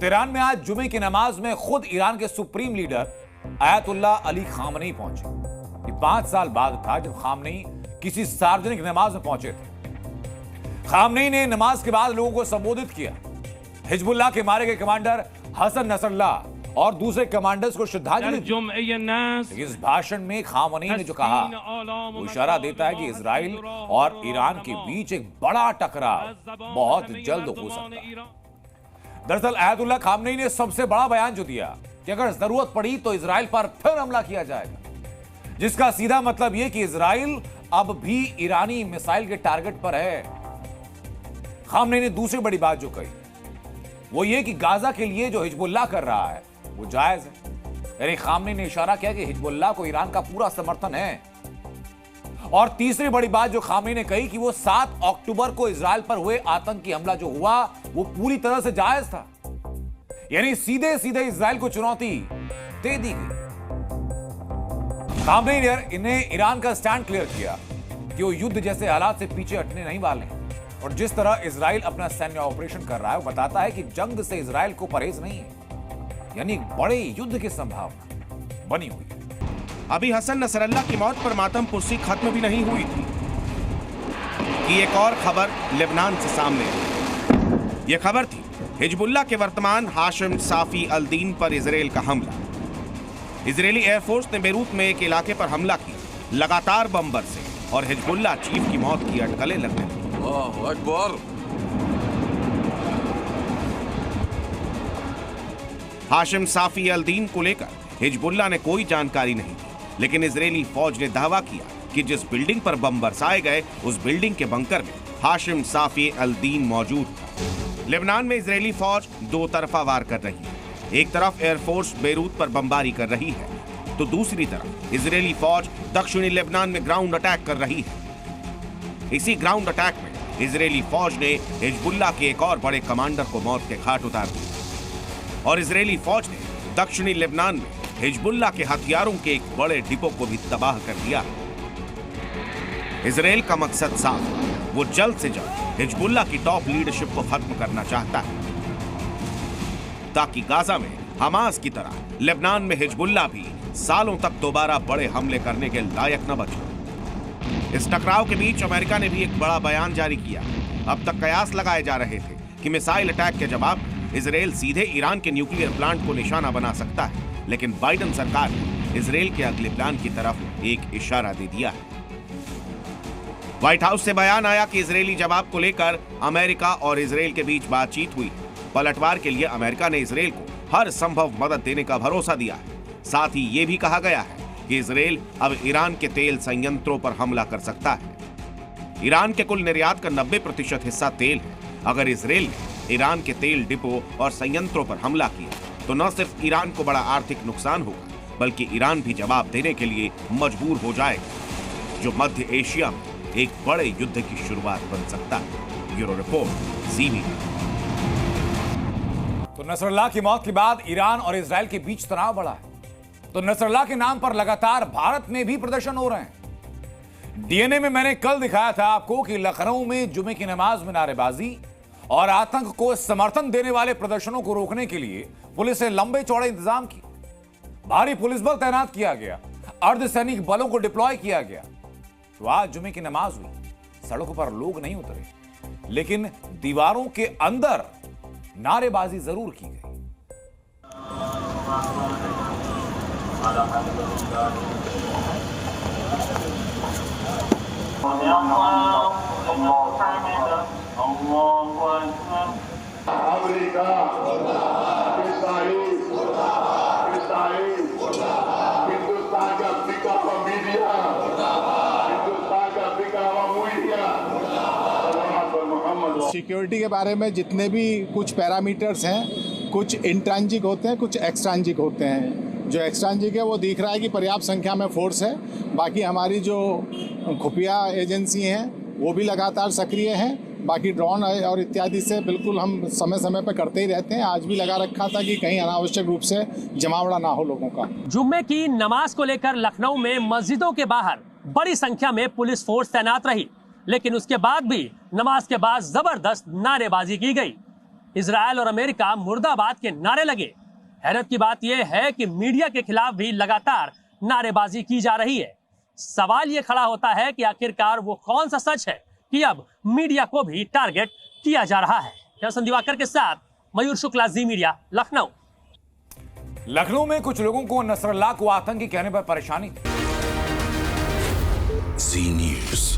Tehran में आज जुमे की नमाज में खुद ईरान के supreme leader Ayatollah Ali Khamenei पहुंचे। ये 5 साल बाद था जब खामनेई किसी सार्वजनिक नमाज में पहुंचे थे। खामनेई ने नमाज के बाद लोगों को संबोधित किया। हिजबुल्लाह के मारे गए कमांडर हसन नसरल्लाह और दूसरे कमांडर्स को श्रद्धांजलि दी। इस भाषण में खामनेई ने जो कहा वो इशारा देता है कि इजराइल और ईरान के बीच एक बड़ा टकराव बहुत जल्द हो सकता है। दरअसल आयतुल्लाह खामनेई ने सबसे बड़ा बयान जो दिया कि अगर जरूरत पड़ी तो इजराइल पर फिर हमला किया जाएगा, जिसका सीधा मतलब यह कि इजराइल अब भी ईरानी मिसाइल के टारगेट पर है। खामनेई ने दूसरी बड़ी बात जो कही वो ये कि गाजा के लिए जो हिजबुल्लाह कर रहा है वो जायज है। यानी खामनेई ने इशारा किया कि हिजबुल्लाह को ईरान का पूरा समर्थन है। और तीसरी बड़ी बात जो खामनेई ने कही कि वो 7 अक्टूबर को इजराइल पर हुए आतंकी हमला जो हुआ वो पूरी तरह से जायज था। यानी सीधे सीधे इजराइल को चुनौती दे दी गई। खामनेई ने इन्हें ईरान का स्टैंड क्लियर किया कि वो युद्ध जैसे हालात से पीछे हटने नहीं वाले। और जिस तरह इजराइल अपना सैन्य ऑपरेशन कर रहा है वो बताता है कि जंग से इजराइल को परहेज नहीं है। यानी एक बड़े युद्ध की संभावना बनी हुई है। अभी हसन नसरल्लाह की मौत पर मातम पुरसी खत्म भी नहीं हुई थी कि एक और खबर लेबनान से सामने आई। यह खबर थी हिजबुल्लाह के वर्तमान हाशिम साफी अल-दीन पर इजराइल का हमला। इजरायली एयरफोर्स ने बेरूत में एक इलाके पर हमला किया लगातार बम्बर से और हिजबुल्लाह चीफ की मौत की अटकलें लगने लगी। हाशिम साफी अल-दीन को लेकर हिजबुल्लाह ने कोई जानकारी नहीं दी, लेकिन इजरायली फौज ने दावा किया कि जिस बिल्डिंग पर बम बरसाए गए उस बिल्डिंग के बंकर में हाशिम साफी अल-दीन मौजूद था। लेबनान में इजरायली फौज दो तरफा वार कर रही है। एक तरफ एयरफोर्स बेरूत पर बमबारी कर रही है तो दूसरी तरफ इजरायली फौज दक्षिणी लेबनान में ग्राउंड अटैक कर रही है। इसी ग्राउंड अटैक में इजरायली फौज ने हिजबुल्लाह के एक और बड़े कमांडर को मौत के घाट उतार दिया और इजरायली फौज ने दक्षिणी लेबनान में हिजबुल्लाह के हथियारों के एक बड़े डिपो को भी तबाह कर दिया। इजराइल का मकसद साफ है, वो जल्द से जल्द हिजबुल्लाह की टॉप लीडरशिप को खत्म करना चाहता है ताकि गाजा में हमास की तरह लेबनान में हिजबुल्लाह भी सालों तक दोबारा बड़े हमले करने के लायक न बचे। इस टकराव के बीच अमेरिका ने भी एक बड़ा बयान जारी किया। अब तक कयास लगाए जा रहे थे कि मिसाइल अटैक के जवाब इजराइल सीधे ईरान के न्यूक्लियर प्लांट को निशाना बना सकता है, लेकिन बाइडेन सरकार ने इजराइल के अगले प्लान की तरफ एक इशारा दे दिया है। व्हाइट हाउस से बयान आया कि इजरायली जवाब को लेकर अमेरिका और इजराइल के बीच बातचीत हुई। पलटवार के लिए अमेरिका ने इजराइल को हर संभव मदद देने का भरोसा दिया है। साथ ही ये भी कहा गया है कि इजराइल अब ईरान के तेल संयंत्रों पर हमला कर सकता है। ईरान के कुल निर्यात का 90% हिस्सा तेल है। अगर इजराइल ने ईरान के तेल डिपो और संयंत्रों पर हमला किया तो न सिर्फ ईरान को बड़ा आर्थिक नुकसान होगा बल्कि ईरान भी जवाब देने के लिए मजबूर हो जाएगा, जो मध्य एशिया में एक बड़े युद्ध की शुरुआत बन सकता है। Bureau report CBN। तो नसरल्लाह की मौत के बाद ईरान और इजराइल के बीच तनाव बढ़ा है। तो नसरल्लाह के नाम पर लगातार भारत में भी प्रदर्शन हो रहे हैं। DNA में मैंने कल दिखाया था आपको कि लखनऊ में जुमे की नमाज में नारेबाजी और आतंक को समर्थन देने वाले प्रदर्शनों को रोकने के लिए पुलिस ने लंबे चौड़े इंतजाम किए। भारी पुलिस बल तैनात किया गया, अर्धसैनिक बलों को डिप्लॉय किया गया। तो आज जुमे की नमाज हुई, सड़कों पर लोग नहीं उतरे, लेकिन दीवारों के अंदर नारेबाजी जरूर की गई। सिक्योरिटी के बारे में जितने भी कुछ पैरामीटर्स हैं, कुछ इंट्रांजिक होते हैं, कुछ एक्सट्रांजिक होते हैं। जो एक्सट्रांजिक है वो दिख रहा है कि पर्याप्त संख्या में फोर्स है। बाकी हमारी जो खुफिया एजेंसी हैं वो भी लगातार सक्रिय हैं। बाकी ड्रोन और इत्यादि से बिल्कुल हम समय समय पर करते ही रहते हैं। आज भी लगा रखा था कि कहीं अनावश्यक रूप से जमावड़ा ना हो लोगों का। जुम्मे की नमाज को लेकर लखनऊ में मस्जिदों के बाहर बड़ी संख्या में पुलिस फोर्स तैनात रही, लेकिन उसके बाद भी नमाज के बाद जबरदस्त नारेबाजी की गई। इजराइल और अमेरिका मुर्दाबाद के नारे लगे। हैरत की बात यह है कि मीडिया के खिलाफ भी लगातार नारेबाजी की जा रही है। सवाल यह खड़ा होता है कि आखिरकार वो कौन सा सच है कि अब मीडिया को भी टारगेट किया जा रहा है। जयसन दिवाकर के साथ मयूर शुक्ला, जी मीडिया, लखनऊ। लखनऊ में कुछ लोगों को नसरुल्लाह को आतंकी कहने पर परेशानी। जी न्यूज़।